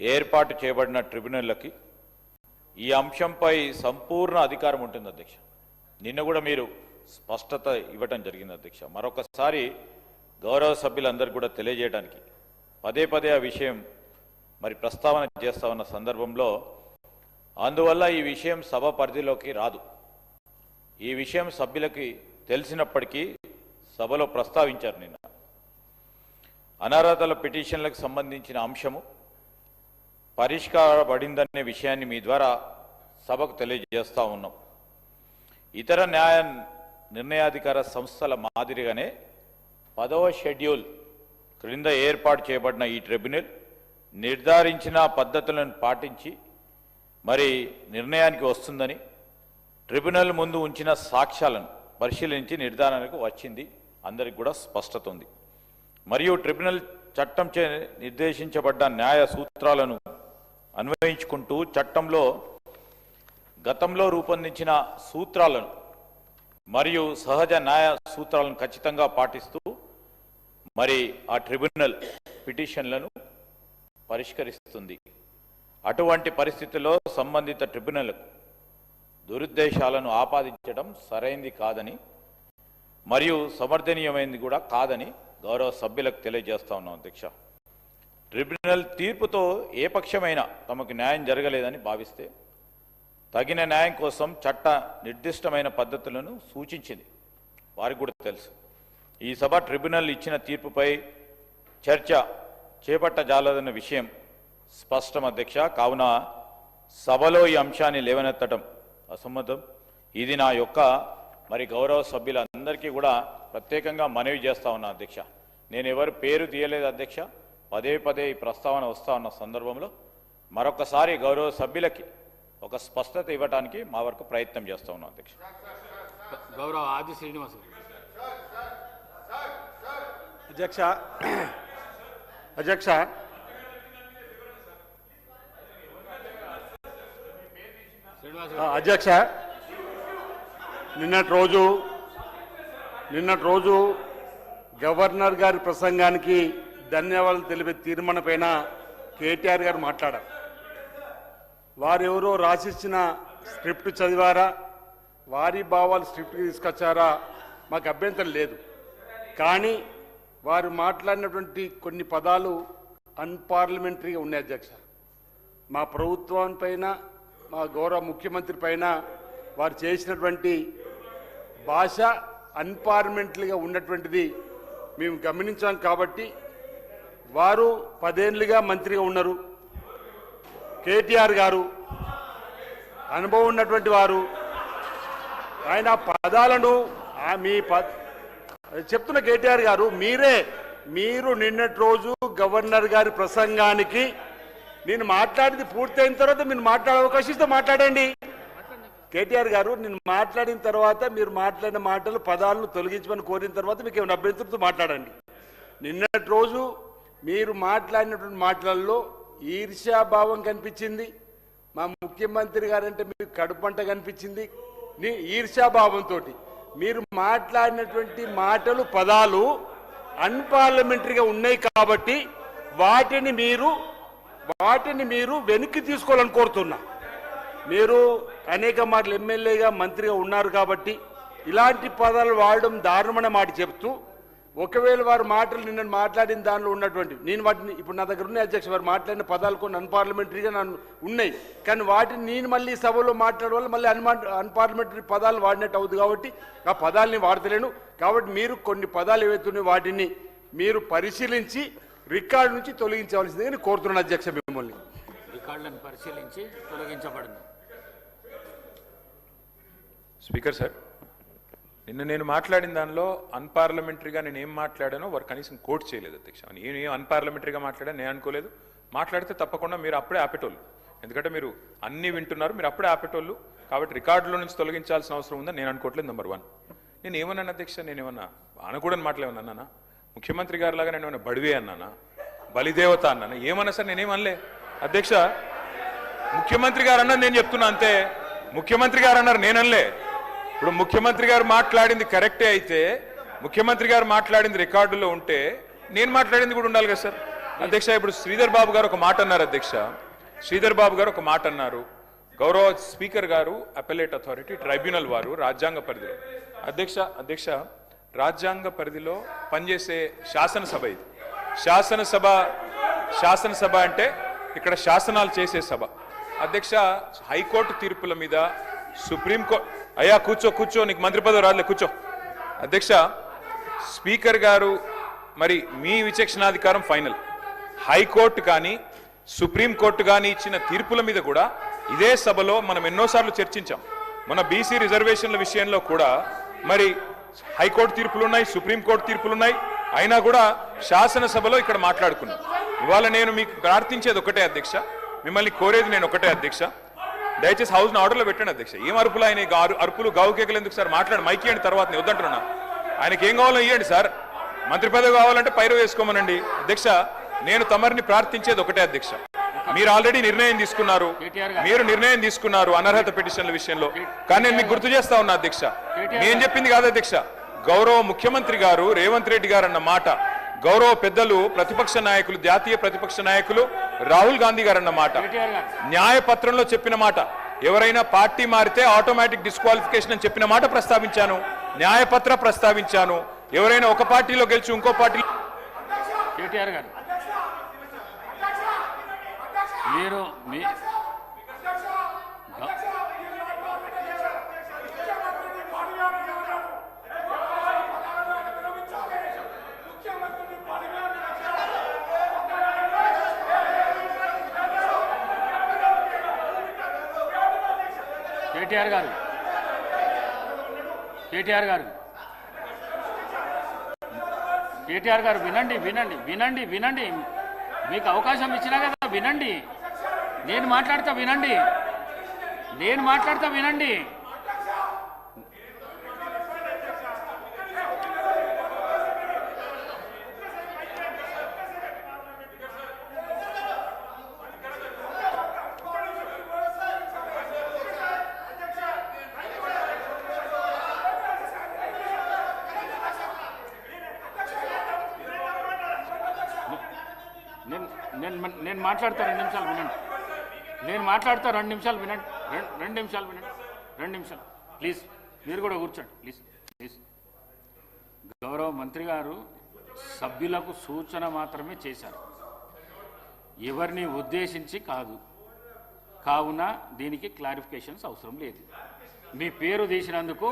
ఏర్పాటు చేయబడిన ట్రిబ్యునల్లకి ఈ అంశంపై సంపూర్ణ అధికారం ఉంటుంది అధ్యక్ష. నిన్న కూడా మీరు స్పష్టత ఇవ్వటం జరిగింది అధ్యక్ష. మరొకసారి గౌరవ సభ్యులందరికీ కూడా తెలియజేయడానికి పదే పదే ఆ విషయం మరి ప్రస్తావన చేస్తా ఉన్న సందర్భంలో అందువల్ల ఈ విషయం సభ పరిధిలోకి రాదు. ఈ విషయం సభ్యులకి తెలిసినప్పటికీ సభలో ప్రస్తావించారు. నిన్న అనర్హతల పిటిషన్లకు సంబంధించిన అంశము పరిష్కారపడిందనే విషయాన్ని మీ ద్వారా సభకు తెలియజేస్తూ ఉన్నాం. ఇతర న్యాయ నిర్ణయాధికార సంస్థల మాదిరిగానే 10వ షెడ్యూల్ క్రింద ఏర్పాటు చేయబడిన ఈ ట్రిబ్యునల్ నిర్ధారించిన పద్ధతులను పాటించి మరి నిర్ణయానికి వస్తుందని ట్రిబ్యునల్ ముందు ఉంచిన సాక్ష్యాలను పరిశీలించి నిర్ధారణకు వచ్చింది. అందరికి కూడా స్పష్టత ఉంది. మరియు ట్రిబ్యునల్ చట్టం చే నిర్దేశించబడ్డ న్యాయ సూత్రాలను అన్వయించుకుంటూ చట్టంలో గతంలో రూపొందించిన సూత్రాలను మరియు సహజ న్యాయ సూత్రాలను ఖచ్చితంగా పాటిస్తూ మరి ఆ ట్రిబ్యునల్ పిటిషన్లను పరిష్కరిస్తుంది. అటువంటి పరిస్థితుల్లో సంబంధిత ట్రిబ్యునల్కు దురుద్దేశాలను ఆపాదించడం సరైంది కాదని మరియు సమర్థనీయమైనది కూడా కాదని గౌరవ సభ్యులకు తెలియజేస్తా ఉన్నాం అధ్యక్ష. ట్రిబ్యునల్ తీర్పుతో ఏ పక్షమైనా తమకు న్యాయం జరగలేదని భావిస్తే తగిన న్యాయం కోసం చట్ట నిర్దిష్టమైన పద్ధతులను సూచించింది. వారికి కూడా తెలుసు. ఈ సభ ట్రిబ్యునల్ ఇచ్చిన తీర్పుపై చర్చ చేపట్టజాలదన్న విషయం స్పష్టం అధ్యక్ష. కావున సభలో ఈ అంశాన్ని లేవనెత్తడం అసమ్మతం. ఇది నా యొక్క మరి గౌరవ సభ్యులందరికీ కూడా ప్రత్యేకంగా మనవి చేస్తా ఉన్నా అధ్యక్ష. నేను ఎవరు పేరు తీయలేదు అధ్యక్ష. పదే పదే ఈ ప్రస్తావన వస్తా ఉన్న సందర్భంలో మరొకసారి గౌరవ సభ్యులకి ఒక స్పష్టత ఇవ్వడానికి మా వరకు ప్రయత్నం చేస్తా ఉన్నాం అధ్యక్ష. గౌరవ ఆది శ్రీనివాస్ అధ్యక్ష అధ్యక్ష అధ్యక్ష నిన్నటి రోజు గవర్నర్ గారి ప్రసంగానికి ధన్యవాదాలు తెలిపే తీర్మానం పైన కేటీఆర్ గారు మాట్లాడారు. వారెవరో రాసిచ్చిన స్క్రిప్ట్ చదివారా, వారి భావాలు స్క్రిప్ట్కి తీసుకొచ్చారా మాకు అభ్యంతరం లేదు. కానీ వారు మాట్లాడినటువంటి కొన్ని పదాలు అన్పార్లమెంటరీగా ఉన్నాయి అధ్యక్ష. మా ప్రభుత్వం పైన, మా గౌరవ ముఖ్యమంత్రి పైన వారు చేసినటువంటి భాష అన్పార్లమెంటరీగా ఉన్నటువంటిది మేము గమనించాం. కాబట్టి వారు 10 ఏళ్ళుగా మంత్రిగా ఉన్నారు. కేటీఆర్ గారు అనుభవం ఉన్నటువంటి వారు. ఆయన పదాలను చెప్తున్న కేటీఆర్ గారు మీరు నిన్నటి రోజు గవర్నర్ గారి ప్రసంగానికి నేను మాట్లాడింది పూర్తయిన తర్వాత మీరు మాట్లాడే అవకాశం ఇస్తే మాట్లాడండి. కేటీఆర్ గారు నేను మాట్లాడిన తర్వాత మీరు మాట్లాడిన మాటలు పదాలను తొలగించమని కోరిన తర్వాత మీకు ఏమైనా అభ్యంతరంతో మాట్లాడండి. నిన్నటి రోజు మీరు మాట్లాడినటువంటి మాటలలో ఈర్ష్యాభావం కనిపించింది. మా ముఖ్యమంత్రి గారంటే మీకు కడుపంట కనిపించింది. ఈర్ష్యాభావంతో మీరు మాట్లాడినటువంటి మాటలు పదాలు అన్పార్లమెంటరీగా ఉన్నాయి. కాబట్టి వాటిని మీరు వెనక్కి తీసుకోవాలని కోరుతున్నా. మీరు అనేక మాటలు ఎమ్మెల్యేగా మంత్రిగా ఉన్నారు కాబట్టి ఇలాంటి పదాలు వాడడం దారుణమైన మాట చెప్తూ, ఒకవేళ వారు మాటలు నిన్న మాట్లాడిన దానిలో ఉన్నటువంటి నేను వాటిని ఇప్పుడు నా దగ్గర ఉన్నాయి అధ్యక్ష. వారు మాట్లాడిన పదాలు కొన్ని అన్పార్లమెంటరీగా నన్ను ఉన్నాయి. కానీ వాటిని నేను మళ్ళీ సభలో మాట్లాడడం వల్ల మళ్ళీ అన్పార్లమెంటరీ పదాలు వాడినట్టు అవుతుంది. కాబట్టి ఆ పదాలని వాడతలేను. కాబట్టి మీరు కొన్ని పదాలు ఏవైతున్నాయో వాటిని మీరు పరిశీలించి రికార్డు నుంచి తొలగించవలసిందిగా నేను కోరుతున్నాను అధ్యక్ష. మిమ్మల్ని రికార్డులను పరిశీలించి తొలగించబడింది. స్పీకర్ సార్, నిన్న నేను మాట్లాడిన దానిలో అన్పార్లమెంటరీగా నేను ఏం మాట్లాడానో వారు కనీసం కోట్ చేయలేదు అధ్యక్ష. నేను ఏం అన్పార్లమెంటరీగా మాట్లాడాను నేను అనుకోలేదు. మాట్లాడితే తప్పకుండా మీరు అప్పుడే ఆపేటోళ్ళు. ఎందుకంటే మీరు అన్నీ వింటున్నారు, మీరు అప్పుడే ఆపేటోళ్ళు. కాబట్టి రికార్డులో నుంచి తొలగించాల్సిన అవసరం ఉందని నేను అనుకోవట్లేదు. నెంబర్ 1, నేను ఏమన్నాను అధ్యక్ష? నేనేమన్నా అనకూడని మాటలేమన్నా? ముఖ్యమంత్రి గారి లాగా నేను ఏమన్నా బడివే అన్నానా, బలిదేవత అన్నానా? ఏమన్నా సార్? నేనేమనలే అధ్యక్ష. ముఖ్యమంత్రి గారు అన్నది నేను చెప్తున్నా అంతే. ముఖ్యమంత్రి గారు అన్నారు, నేననలే. ఇప్పుడు ముఖ్యమంత్రి గారు మాట్లాడింది కరెక్టే అయితే, ముఖ్యమంత్రి గారు మాట్లాడింది రికార్డులో ఉంటే నేను మాట్లాడింది కూడా ఉండాలి కదా సార్. అధ్యక్ష ఇప్పుడు శ్రీధర్ బాబు గారు ఒక మాట అన్నారు అధ్యక్ష. శ్రీధర్ బాబు గారు ఒక మాట అన్నారు. గౌరవ స్పీకర్ గారు అపెలేట్ అథారిటీ ట్రైబ్యునల్ వారు రాజ్యాంగ పరిధిలో అధ్యక్ష రాజ్యాంగ పరిధిలో పనిచేసే శాసనసభ ఇది. శాసనసభ అంటే ఇక్కడ శాసనాలు చేసే సభ. అధ్యక్ష హైకోర్టు తీర్పుల మీద సుప్రీంకోర్టు అయ్యా కూర్చో నీకు మంత్రి పదవి రాదులే కూర్చో. అధ్యక్ష స్పీకర్ గారు మరి మీ విచక్షణాధికారం ఫైనల్. హైకోర్టు కానీ సుప్రీంకోర్టు కానీ ఇచ్చిన తీర్పుల మీద కూడా ఇదే సభలో మనం ఎన్నోసార్లు చర్చించాం. మన బీసీ రిజర్వేషన్ల విషయంలో కూడా మరి హైకోర్టు తీర్పులు ఉన్నాయి, సుప్రీంకోర్టు తీర్పులు ఉన్నాయి, అయినా కూడా శాసనసభలో ఇక్కడ మాట్లాడుకున్నాం. ఇవాళ నేను మీకు ప్రార్థించేది ఒకటే అధ్యక్ష, మిమ్మల్ని కోరేది నేను ఒకటే అధ్యక్ష, దయచేసి హౌస్ని ఆర్డర్లో పెట్టండి అధ్యక్ష. ఏం అరుపులు ఆయన అరుపులు గావు కేకలు ఎందుకు సార్? మాట్లాడి మైక్ ఇవ్వండి, తర్వాత నేను వద్దంటున్నా. ఆయనకి ఏం కావాలో ఇవ్వండి సార్. మంత్రి పదవి కావాలంటే పైరు వేసుకోమనండి. అధ్యక్ష నేను తమరిని ప్రార్థించేది ఒకటే అధ్యక్ష, మీరు ఆల్రెడీ నిర్ణయం తీసుకున్నారు అనర్హత పిటిషన్ల విషయంలో. కానీ నేను మీకు గుర్తు చేస్తా ఉన్నా అధ్యక్ష, నేను చెప్పింది కాదు అధ్యక్ష, గౌరవ ముఖ్యమంత్రి గారు రేవంత్ రెడ్డి గారు అన్న మాట, గౌరవ పెద్దలు ప్రతిపక్ష నాయకులు జాతీయ ప్రతిపక్ష నాయకులు రాహుల్ గాంధీ గారు అన్న మాట, న్యాయపత్రంలో చెప్పిన మాట, ఎవరైనా పార్టీ మారితే ఆటోమేటిక్ డిస్క్వాలిఫికేషన్ అని చెప్పిన మాట ప్రస్తావించాను, న్యాయపత్ర ప్రస్తావించాను. ఎవరైనా ఒక పార్టీలో గెలిచి ఇంకో పార్టీ కేటీఆర్ గారు మీరు మీ కేటీఆర్ గారు వినండి. మీకు అవకాశం ఇచ్చినా కదా, వినండి. నేను మాట్లాడతా వినండి. నేను మాట్లాడతా 2 నిమిషాలు వినండి. నేను మాట్లాడతా 2 నిమిషాలు వినండి. 2 నిమిషాలు వినండి. 2 నిమిషాలు ప్లీజ్. మీరు కూడా కూర్చోండి ప్లీజ్. గౌరవ మంత్రి గారు సభ్యులకు సూచన మాత్రమే చేశారు, ఎవరిని ఉద్దేశించి కాదు. కావున దీనికి క్లారిఫికేషన్స్ అవసరం లేదు. మీ పేరు తీసినందుకు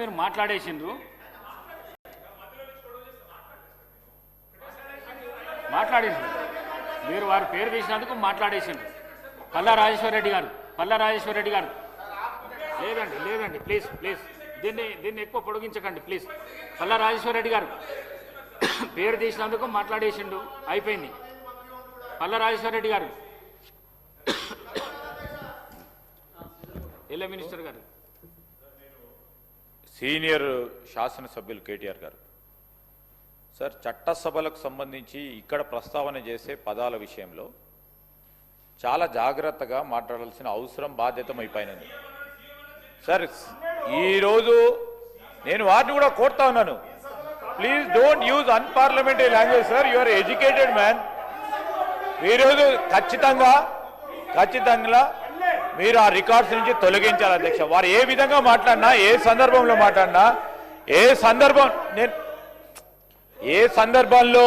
మీరు మాట్లాడేసిండ్రు. మీరు వారి పేరు తీసినందుకు మాట్లాడేసిండ్రు. పల్లా రాజేశ్వర రెడ్డి గారు లేదండి ప్లీజ్ దీన్ని ఎక్కువ పొడిగించకండి ప్లీజ్. పల్లా రాజేశ్వర రెడ్డి గారు పేరు తీసినందుకు మాట్లాడేసిండు, అయిపోయింది. పల్లా రాజేశ్వర రెడ్డి గారు ఎలా మినిస్టర్ గారు, సీనియర్ శాసనసభ్యులు కేటీఆర్ గారు, సార్ చట్టసభలకు సంబంధించి ఇక్కడ ప్రస్తావన చేసే పదాల విషయంలో చాలా జాగ్రత్తగా మాట్లాడాల్సిన అవసరం బాధ్యతమైపోయినది. సార్ ఈరోజు నేను వారిని కూడా కోరుతా ఉన్నాను, please don't use unparliamentary language sir, you are educated man. ఈరోజు ఖచ్చితంగా మీరు ఆ రికార్డ్స్ నుంచి తొలగించాలి అధ్యక్ష. వారు ఏ విధంగా మాట్లాడినా, ఏ సందర్భంలో మాట్లాడినా, ఏ సందర్భంలో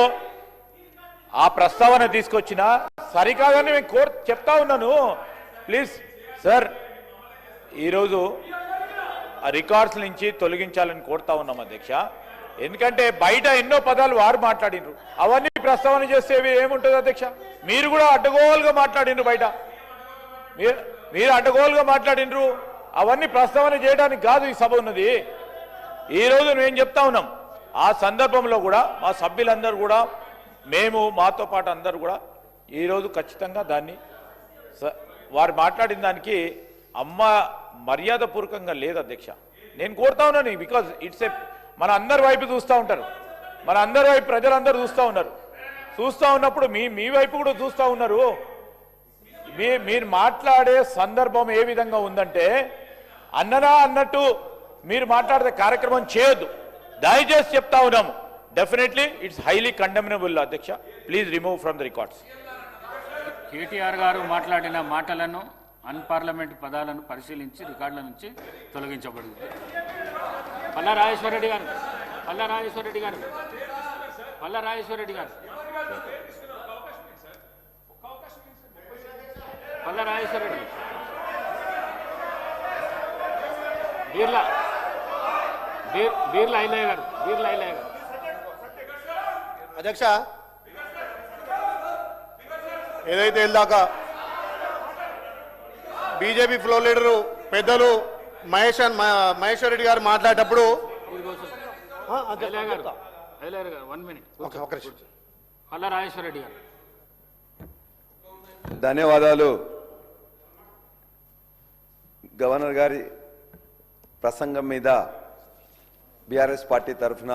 ఆ ప్రస్తావన తీసుకొచ్చినా సరికాదని మేము చెప్తా ఉన్నాను. ప్లీజ్ సార్ ఈరోజు ఆ రికార్డ్స్ నుంచి తొలగించాలని కోరుతా ఉన్నాం అధ్యక్ష. ఎందుకంటే బయట ఎన్నో పదాలు వారు మాట్లాడినరు, అవన్నీ ప్రస్తావన చేసేవి ఏముంటుంది అధ్యక్ష? మీరు కూడా అడ్డగోలుగా మాట్లాడినరు, బయట మీరు అడ్డగోలుగా మాట్లాడినరు, అవన్నీ ప్రస్తావన చేయడానికి కాదు ఈ సభ ఉన్నది. ఈరోజు మేము చెప్తా ఉన్నాం, ఆ సందర్భంలో కూడా మా సభ్యులందరూ కూడా, మేము మాతో పాటు అందరూ కూడా ఈరోజు ఖచ్చితంగా దాన్ని వారు మాట్లాడిన దానికి మర్యాదపూర్వకంగా లేదు అధ్యక్ష. నేను కోరుతా ఉన్నాను, బికాజ్ ఇట్స్ మన అందరి వైపు చూస్తూ ఉంటారు, మన అందరి వైపు ప్రజలందరూ చూస్తూ ఉన్నప్పుడు మీ వైపు కూడా చూస్తూ ఉన్నారు. మీరు మాట్లాడే సందర్భం ఏ విధంగా ఉందంటే అన్నట్టు మీరు మాట్లాడే కార్యక్రమం చేయొద్దు, దయచేసి చెప్తా ఉన్నాము. డెఫినెట్లీ ఇట్స్ హైలీ కండెమ్నబుల్ అధ్యక్ష. Please remove from the records. KTR గారు మాట్లాడిన మాటలను అన్పార్లమెంట్ పదాలను పరిశీలించి రికార్డుల నుంచి తొలగించబడింది. పల్లా రాజేశ్వరరెడ్డి గారు, పల్లా రాజేశ్వరరెడ్డి గారు, పల్లా రాజేశ్వరరెడ్డి గారు, పల్లా రాజేశ్వరరెడ్డి, బీర్లా ఐలయ్య గారు, బీర్లా ఐలయ్య గారు. అధ్యక్ష, ఏదైతే ఇందాక బీజేపీ ఫ్లోర్ లీడరు పెద్దలు మహేశ్వర్ రెడ్డి గారు మాట్లాడేటప్పుడు ఐలయ్య గారు, 1 minute. పల్లా రాజేశ్వరరెడ్డి గారు. ధన్యవాదాలు. గవర్నర్ గారి ప్రసంగం మీద బీఆర్ఎస్ పార్టీ తరఫున